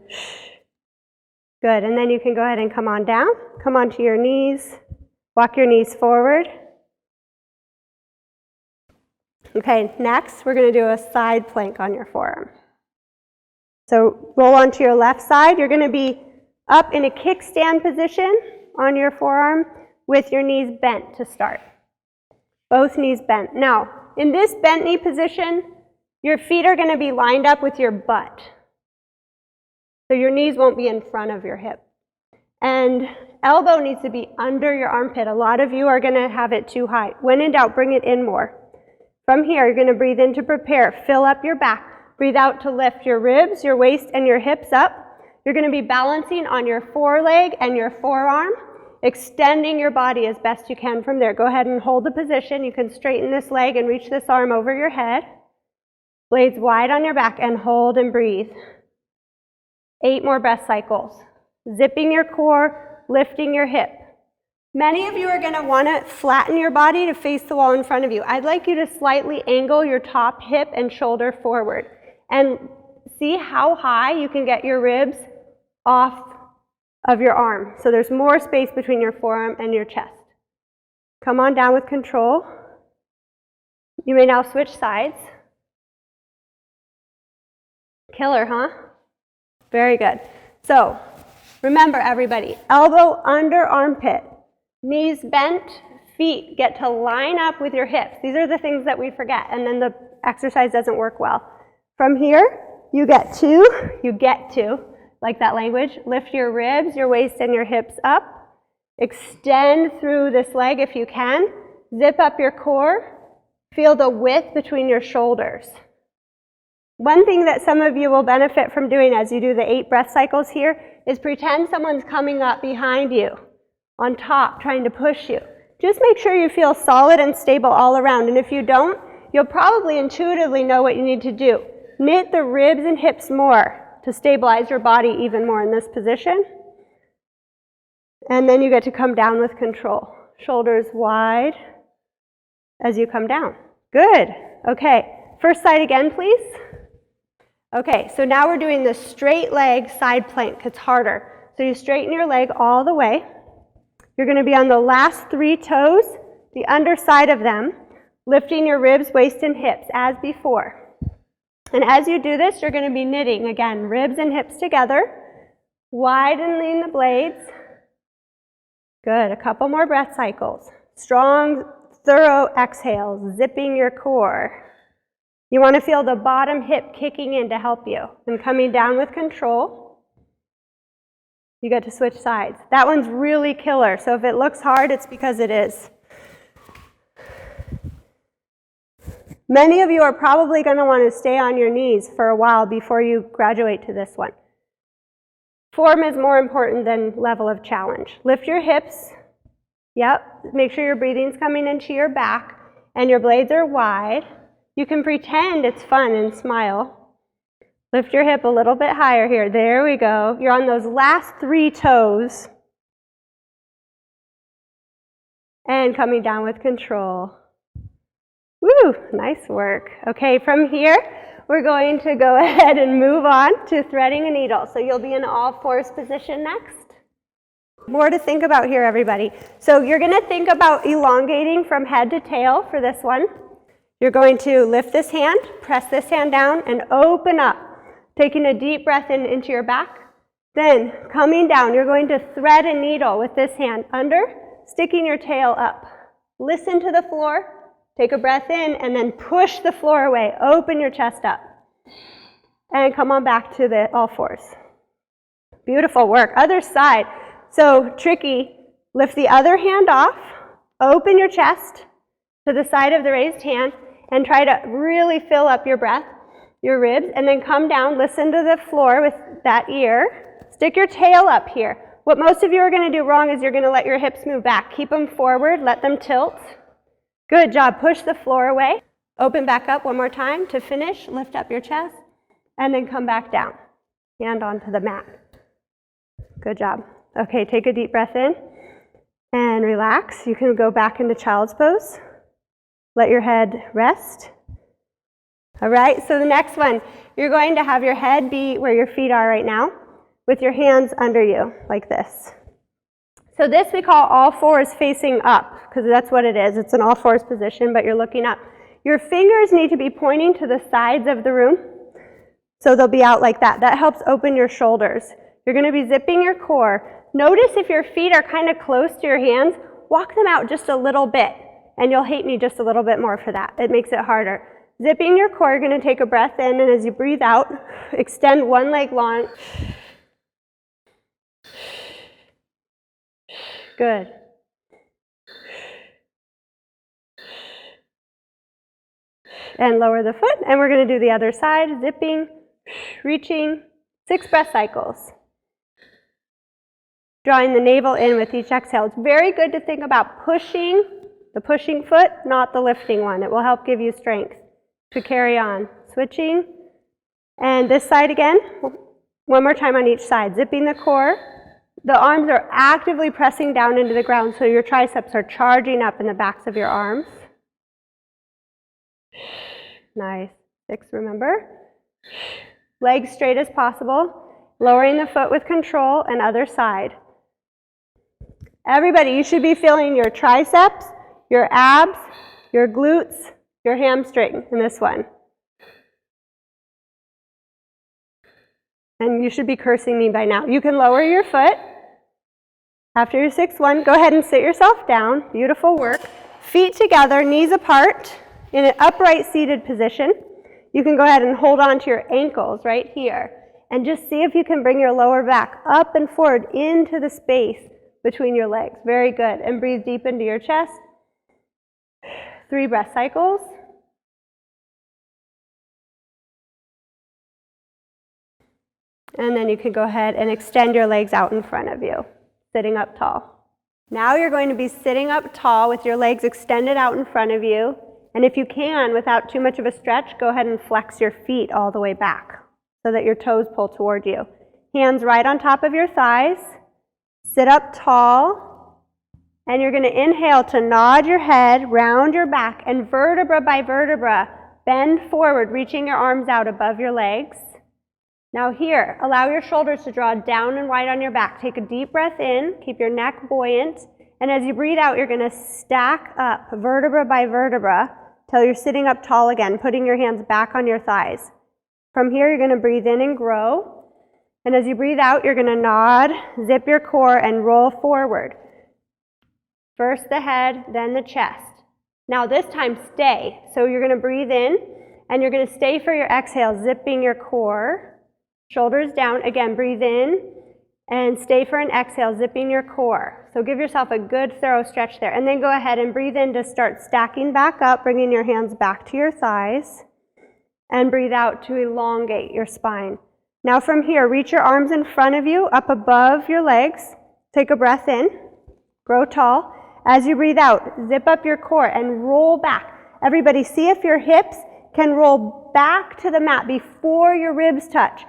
Good, and then you can go ahead and come on down. Come onto your knees. Walk your knees forward. Okay, next we're going to do a side plank on your forearm. So roll onto your left side. You're going to be Up in a kickstand position on your forearm with your knees bent to start. Both knees bent. Now, in this bent knee position, your feet are going to be lined up with your butt. So your knees won't be in front of your hip. And elbow needs to be under your armpit. A lot of you are going to have it too high. When in doubt, bring it in more. From here, you're going to breathe in to prepare. Fill up your back. Breathe out to lift your ribs, your waist, and your hips up. You're going to be balancing on your foreleg and your forearm, extending your body as best you can from there. Go ahead and hold the position. You can straighten this leg and reach this arm over your head. Blades wide on your back, and hold and breathe. 8 more breath cycles. Zipping your core, lifting your hip. Many of you are going to want to flatten your body to face the wall in front of you. I'd like you to slightly angle your top hip and shoulder forward. And see how high you can get your ribs off of your arm. So there's more space between your forearm and your chest. Come on down with control. You may now switch sides. Killer, huh? Very good. So remember, everybody, elbow under armpit, knees bent, feet get to line up with your hips. These are the things that we forget, and then the exercise doesn't work well. From here, you get to, like that language, lift your ribs, your waist, and your hips up. Extend through this leg if you can. Zip up your core. Feel the width between your shoulders. One thing that some of you will benefit from doing as you do the 8 breath cycles here is pretend someone's coming up behind you, on top, trying to push you. Just make sure you feel solid and stable all around, and if you don't, you'll probably intuitively know what you need to do. Knit the ribs and hips more to stabilize your body even more in this position. And then you get to come down with control. Shoulders wide as you come down. Good. Okay, first side again, please. Okay, so now we're doing the straight leg side plank. It's harder. So you straighten your leg all the way. You're going to be on the last 3 toes, the underside of them, lifting your ribs, waist, and hips as before. And as you do this, you're going to be knitting, again, ribs and hips together, widening the blades. Good, a couple more breath cycles. Strong, thorough exhales, zipping your core. You want to feel the bottom hip kicking in to help you. And coming down with control. You get to switch sides. That one's really killer, so if it looks hard, it's because it is. Many of you are probably going to want to stay on your knees for a while before you graduate to this one. Form is more important than level of challenge. Lift your hips. Yep. Make sure your breathing's coming into your back and your blades are wide. You can pretend it's fun and smile. Lift your hip a little bit higher here. There we go. You're on those last 3 toes. And coming down with control. Woo, nice work. Okay, from here, we're going to go ahead and move on to threading a needle. So you'll be in all fours position next. More to think about here, everybody. So you're going to think about elongating from head to tail for this one. You're going to lift this hand, press this hand down, and open up, taking a deep breath in into your back. Then, coming down, you're going to thread a needle with this hand under, sticking your tail up. Listen to the floor. Take a breath in and then push the floor away. Open your chest up. And come on back to the all fours. Beautiful work. Other side. So tricky. Lift the other hand off. Open your chest to the side of the raised hand and try to really fill up your breath, your ribs, and then come down. Listen to the floor with that ear. Stick your tail up here. What most of you are going to do wrong is you're going to let your hips move back. Keep them forward. Let them tilt. Good job. Push the floor away. Open back up one more time to finish. Lift up your chest and then come back down. Hand onto the mat. Good job. Okay, take a deep breath in and relax. You can go back into child's pose. Let your head rest. All right, so the next one, you're going to have your head be where your feet are right now with your hands under you like this. So this we call all fours facing up, because that's what it is. It's an all fours position, but you're looking up. Your fingers need to be pointing to the sides of the room, so they'll be out like that. That helps open your shoulders. You're going to be zipping your core. Notice if your feet are kind of close to your hands, walk them out just a little bit, and you'll hate me just a little bit more for that. It makes it harder. Zipping your core, you're going to take a breath in, and as you breathe out, extend one leg long. Good. And lower the foot, and we're going to do the other side, zipping, reaching, 6 breath cycles. Drawing the navel in with each exhale. It's very good to think about pushing, the pushing foot, not the lifting one. It will help give you strength to carry on. Switching, and this side again. One more time on each side. Zipping the core. The arms are actively pressing down into the ground, so your triceps are charging up in the backs of your arms. Nice. 6, remember. Legs straight as possible. Lowering the foot with control, and other side. Everybody, you should be feeling your triceps, your abs, your glutes, your hamstring in this one. And you should be cursing me by now. You can lower your foot. After your 6th one, go ahead and sit yourself down. Beautiful work. Feet together, knees apart, in an upright seated position. You can go ahead and hold on to your ankles right here. And just see if you can bring your lower back up and forward into the space between your legs. Very good. And breathe deep into your chest. 3 breath cycles. And then you can go ahead and extend your legs out in front of you, sitting up tall. Now you're going to be sitting up tall with your legs extended out in front of you. And if you can, without too much of a stretch, go ahead and flex your feet all the way back so that your toes pull toward you. Hands right on top of your thighs. Sit up tall. And you're going to inhale to nod your head, round your back, and vertebra by vertebra, bend forward, reaching your arms out above your legs. Now here, allow your shoulders to draw down and wide on your back. Take a deep breath in, keep your neck buoyant, and as you breathe out, you're going to stack up vertebra by vertebra till you're sitting up tall again, putting your hands back on your thighs. From here, you're going to breathe in and grow, and as you breathe out, you're going to nod, zip your core, and roll forward. First the head, then the chest. Now this time, stay. So you're going to breathe in, and you're going to stay for your exhale, zipping your core. Shoulders down. Again, breathe in and stay for an exhale, zipping your core. So give yourself a good thorough stretch there. And then go ahead and breathe in to start stacking back up, bringing your hands back to your thighs. And breathe out to elongate your spine. Now from here, reach your arms in front of you, up above your legs. Take a breath in. Grow tall. As you breathe out, zip up your core and roll back. Everybody, see if your hips can roll back to the mat before your ribs touch.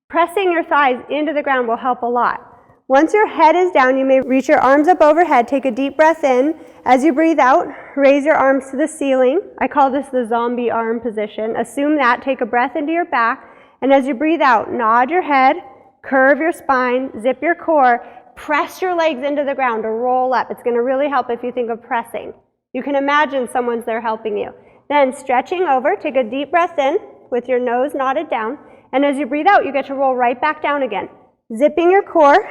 Pressing your thighs into the ground will help a lot. Once your head is down, you may reach your arms up overhead. Take a deep breath in. As you breathe out, raise your arms to the ceiling. I call this the zombie arm position. Assume that. Take a breath into your back. And as you breathe out, nod your head, curve your spine, zip your core, press your legs into the ground to roll up. It's going to really help if you think of pressing. You can imagine someone's there helping you. Then stretching over, take a deep breath in with your nose nodded down. And as you breathe out, you get to roll right back down again. Zipping your core,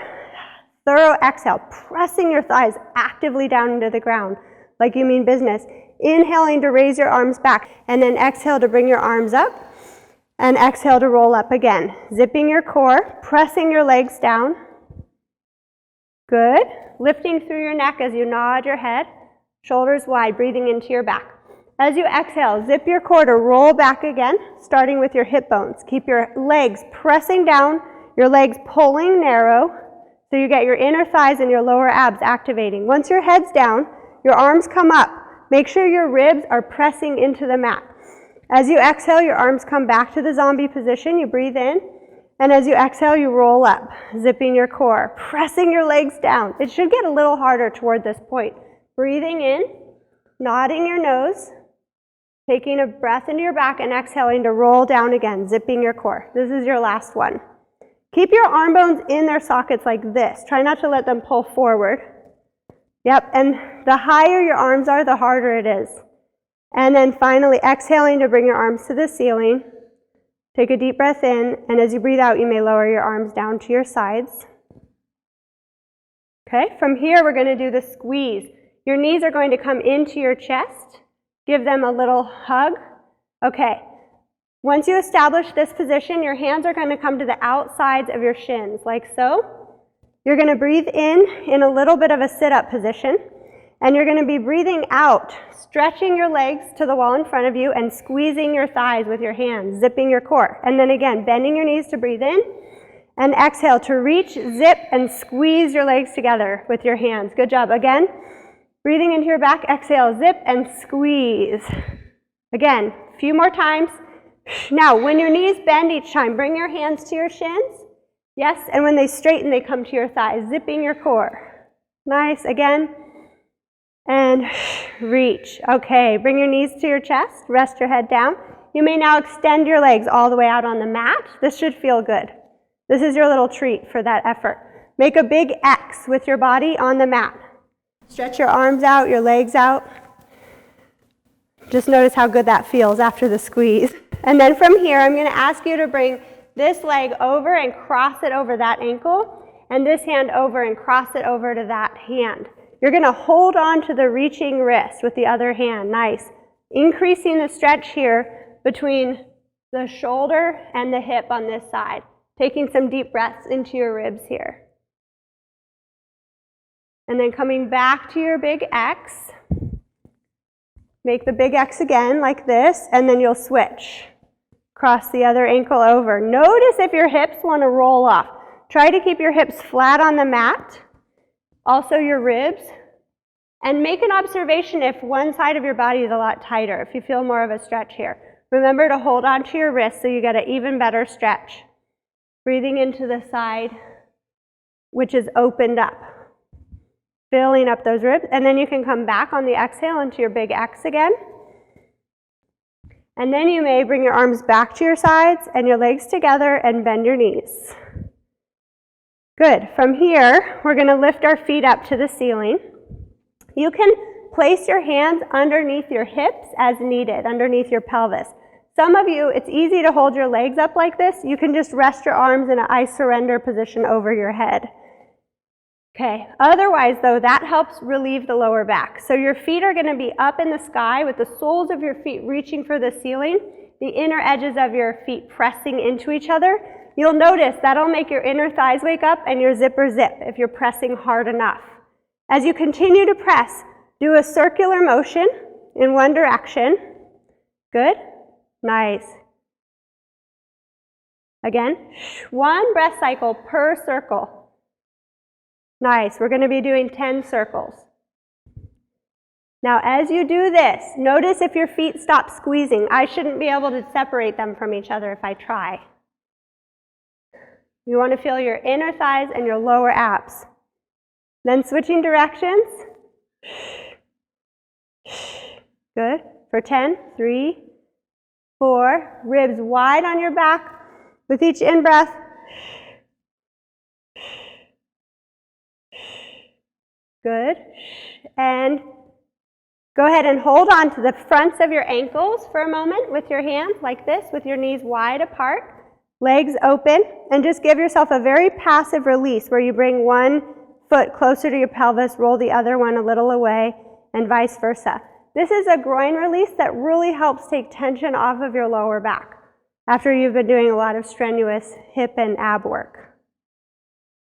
thorough exhale, pressing your thighs actively down into the ground like you mean business. Inhaling to raise your arms back, and then exhale to bring your arms up, and exhale to roll up again. Zipping your core, pressing your legs down. Good. Lifting through your neck as you nod your head, shoulders wide, breathing into your back. As you exhale, zip your core to roll back again, starting with your hip bones. Keep your legs pressing down, your legs pulling narrow, so you get your inner thighs and your lower abs activating. Once your head's down, your arms come up. Make sure your ribs are pressing into the mat. As you exhale, your arms come back to the zombie position. You breathe in, and as you exhale, you roll up, zipping your core, pressing your legs down. It should get a little harder toward this point. Breathing in, nodding your nose, taking a breath into your back and exhaling to roll down again, zipping your core. This is your last one. Keep your arm bones in their sockets like this. Try not to let them pull forward. Yep, and the higher your arms are, the harder it is. And then finally exhaling to bring your arms to the ceiling. Take a deep breath in, and as you breathe out, you may lower your arms down to your sides. Okay, from here we're going to do the squeeze. Your knees are going to come into your chest. Give them a little hug. Okay, once you establish this position, your hands are going to come to the outsides of your shins, like so. You're going to breathe in a little bit of a sit-up position, and you're going to be breathing out, stretching your legs to the wall in front of you and squeezing your thighs with your hands, zipping your core. And then again, bending your knees to breathe in, and exhale to reach, zip, and squeeze your legs together with your hands. Good job. Again, breathing into your back, exhale, zip, and squeeze. Again, a few more times. Now, when your knees bend each time, bring your hands to your shins. Yes, and when they straighten, they come to your thighs, zipping your core. Nice. Again. And reach. Okay, bring your knees to your chest. Rest your head down. You may now extend your legs all the way out on the mat. This should feel good. This is your little treat for that effort. Make a big X with your body on the mat. Stretch your arms out, your legs out. Just notice how good that feels after the squeeze. And then from here, I'm going to ask you to bring this leg over and cross it over that ankle, and this hand over and cross it over to that hand. You're going to hold on to the reaching wrist with the other hand. Nice. Increasing the stretch here between the shoulder and the hip on this side. Taking some deep breaths into your ribs here. And then coming back to your big X. Make the big X again like this, and then you'll switch. Cross the other ankle over. Notice if your hips want to roll off. Try to keep your hips flat on the mat. Also your ribs. And make an observation if one side of your body is a lot tighter, if you feel more of a stretch here. Remember to hold on to your wrist so you get an even better stretch. Breathing into the side, which is opened up. Filling up those ribs. And then you can come back on the exhale into your big X again. And then you may bring your arms back to your sides and your legs together and bend your knees. Good. From here, we're going to lift our feet up to the ceiling. You can place your hands underneath your hips as needed, underneath your pelvis. Some of you, it's easy to hold your legs up like this. You can just rest your arms in an I surrender position over your head. Okay, otherwise though, that helps relieve the lower back. So your feet are going to be up in the sky with the soles of your feet reaching for the ceiling, the inner edges of your feet pressing into each other. You'll notice that'll make your inner thighs wake up and your zipper zip if you're pressing hard enough. As you continue to press, do a circular motion in one direction. Good. Nice. Again, one breath cycle per circle. Nice. We're going to be doing 10 circles. Now, as you do this, notice if your feet stop squeezing. I shouldn't be able to separate them from each other if I try. You want to feel your inner thighs and your lower abs. Then switching directions. Good. For 10, 3, 4, ribs wide on your back with each in-breath. Good. And go ahead and hold on to the fronts of your ankles for a moment with your hands like this, with your knees wide apart, legs open, and just give yourself a very passive release where you bring one foot closer to your pelvis, roll the other one a little away, and vice versa. This is a groin release that really helps take tension off of your lower back after you've been doing a lot of strenuous hip and ab work.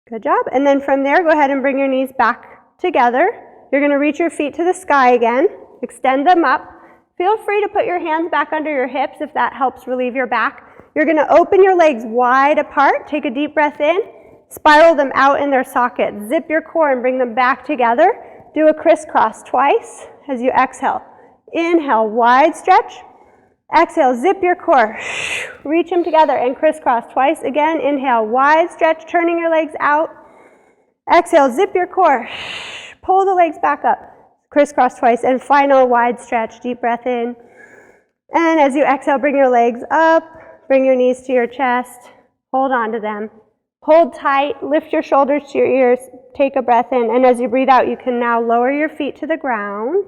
Good job. And then from there, go ahead and bring your knees back together. You're going to reach your feet to the sky again. Extend them up. Feel free to put your hands back under your hips if that helps relieve your back. You're going to open your legs wide apart. Take a deep breath in. Spiral them out in their socket. Zip your core and bring them back together. Do a crisscross twice as you exhale. Inhale, wide stretch. Exhale, zip your core. Reach them together and crisscross twice. Again, inhale, wide stretch, turning your legs out. Exhale, zip your core. Pull the legs back up. Crisscross twice. And final wide stretch, deep breath in. And as you exhale, bring your legs up. Bring your knees to your chest. Hold on to them. Hold tight, lift your shoulders to your ears, take a breath in, and as you breathe out, you can now lower your feet to the ground.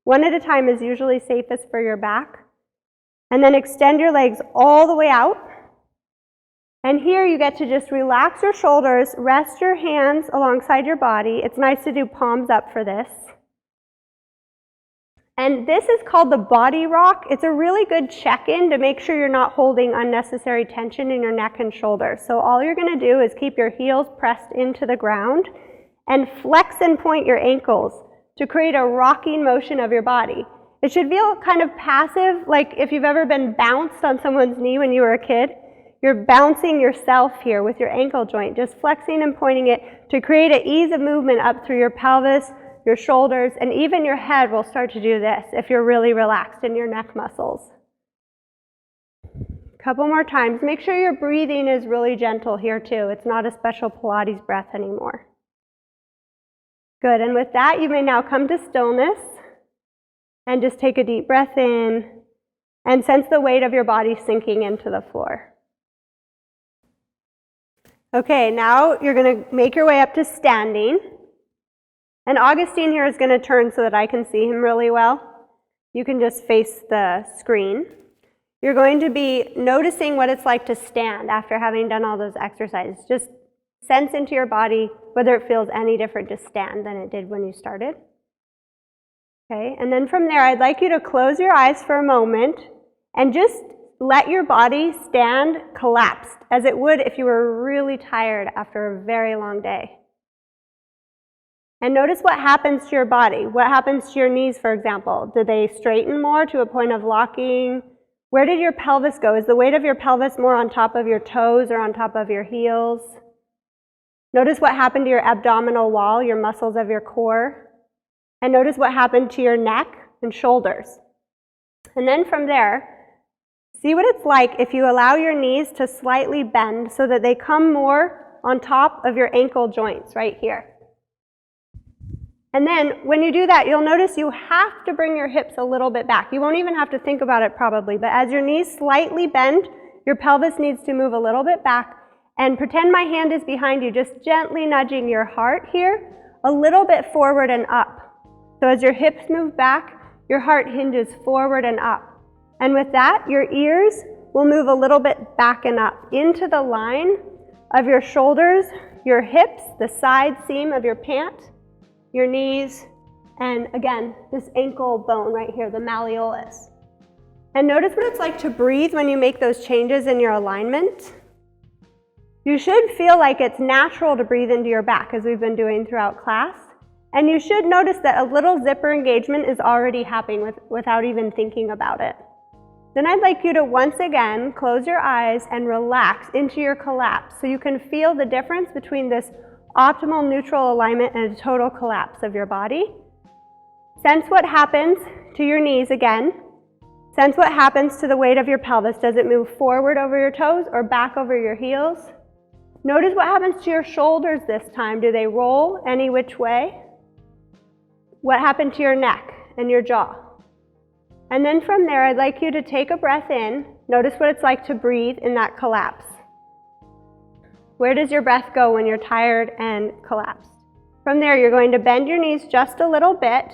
One at a time is usually safest for your back. And then extend your legs all the way out. And here you get to just relax your shoulders, rest your hands alongside your body. It's nice to do palms up for this. And this is called the body rock. It's a really good check-in to make sure you're not holding unnecessary tension in your neck and shoulders. So all you're going to do is keep your heels pressed into the ground and flex and point your ankles to create a rocking motion of your body. It should feel kind of passive, like if you've ever been bounced on someone's knee when you were a kid. You're bouncing yourself here with your ankle joint, just flexing and pointing it to create an ease of movement up through your pelvis, your shoulders, and even your head will start to do this if you're really relaxed in your neck muscles. A couple more times. Make sure your breathing is really gentle here too. It's not a special Pilates breath anymore. Good, and with that, you may now come to stillness and just take a deep breath in and sense the weight of your body sinking into the floor. Okay, now you're going to make your way up to standing. And Augustine here is going to turn so that I can see him really well. You can just face the screen. You're going to be noticing what it's like to stand after having done all those exercises. Just sense into your body whether it feels any different to stand than it did when you started. Okay, and then from there, I'd like you to close your eyes for a moment and just let your body stand collapsed, as it would if you were really tired after a very long day. And notice what happens to your body. What happens to your knees, for example? Do they straighten more to a point of locking? Where did your pelvis go? Is the weight of your pelvis more on top of your toes or on top of your heels? Notice what happened to your abdominal wall, your muscles of your core. And notice what happened to your neck and shoulders. And then from there, see what it's like if you allow your knees to slightly bend so that they come more on top of your ankle joints right here. And then when you do that, you'll notice you have to bring your hips a little bit back. You won't even have to think about it probably, but as your knees slightly bend, your pelvis needs to move a little bit back. And pretend my hand is behind you, just gently nudging your heart here a little bit forward and up. So as your hips move back, your heart hinges forward and up. And with that, your ears will move a little bit back and up into the line of your shoulders, your hips, the side seam of your pant, your knees, and again, this ankle bone right here, the malleolus. And notice what it's like to breathe when you make those changes in your alignment. You should feel like it's natural to breathe into your back, as we've been doing throughout class. And you should notice that a little zipper engagement is already happening without even thinking about it. Then I'd like you to once again close your eyes and relax into your collapse so you can feel the difference between this optimal neutral alignment and a total collapse of your body. Sense what happens to your knees again. Sense what happens to the weight of your pelvis. Does it move forward over your toes or back over your heels? Notice what happens to your shoulders this time. Do they roll any which way? What happened to your neck and your jaw? And then from there, I'd like you to take a breath in. Notice what it's like to breathe in that collapse. Where does your breath go when you're tired and collapsed? From there, you're going to bend your knees just a little bit.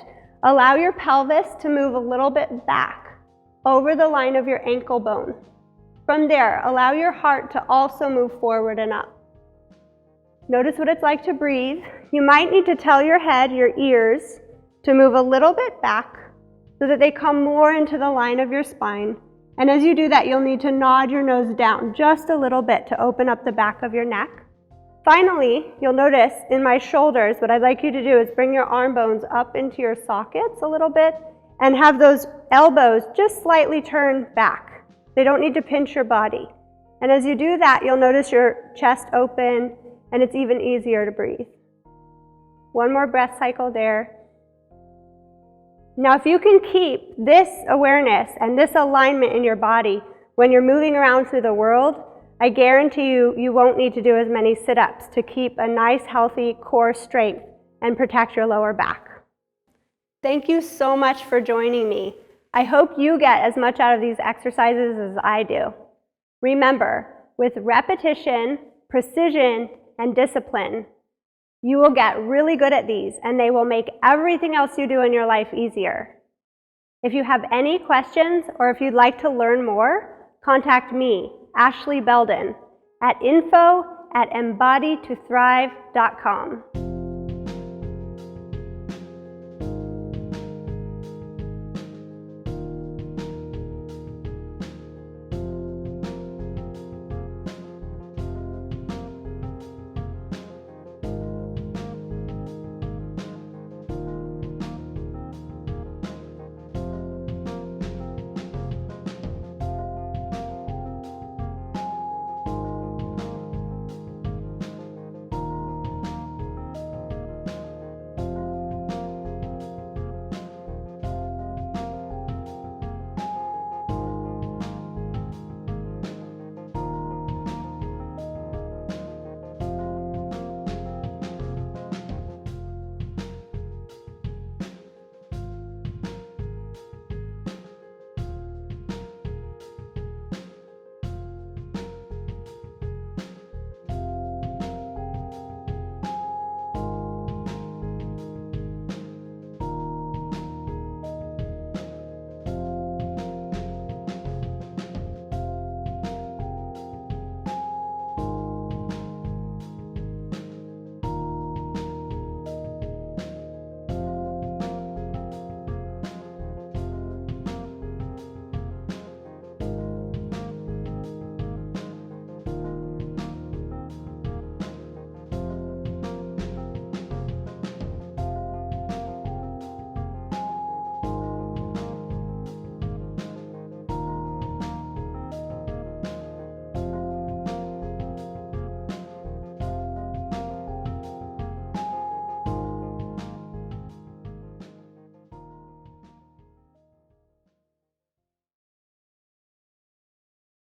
Allow your pelvis to move a little bit back over the line of your ankle bone. From there, allow your heart to also move forward and up. Notice what it's like to breathe. You might need to tell your head, your ears, to move a little bit back so that they come more into the line of your spine. And as you do that, you'll need to nod your nose down just a little bit to open up the back of your neck. Finally, you'll notice in my shoulders, what I'd like you to do is bring your arm bones up into your sockets a little bit and have those elbows just slightly turn back. They don't need to pinch your body. And as you do that, you'll notice your chest open and it's even easier to breathe. One more breath cycle there. Now, if you can keep this awareness and this alignment in your body when you're moving around through the world, I guarantee you won't need to do as many sit-ups to keep a nice, healthy core strength and protect your lower back. Thank you so much for joining me. I hope you get as much out of these exercises as I do. Remember, with repetition, precision, and discipline, you will get really good at these, and they will make everything else you do in your life easier. If you have any questions or if you'd like to learn more, contact me, Ashley Beldon, at info@embodiedtothrive.com.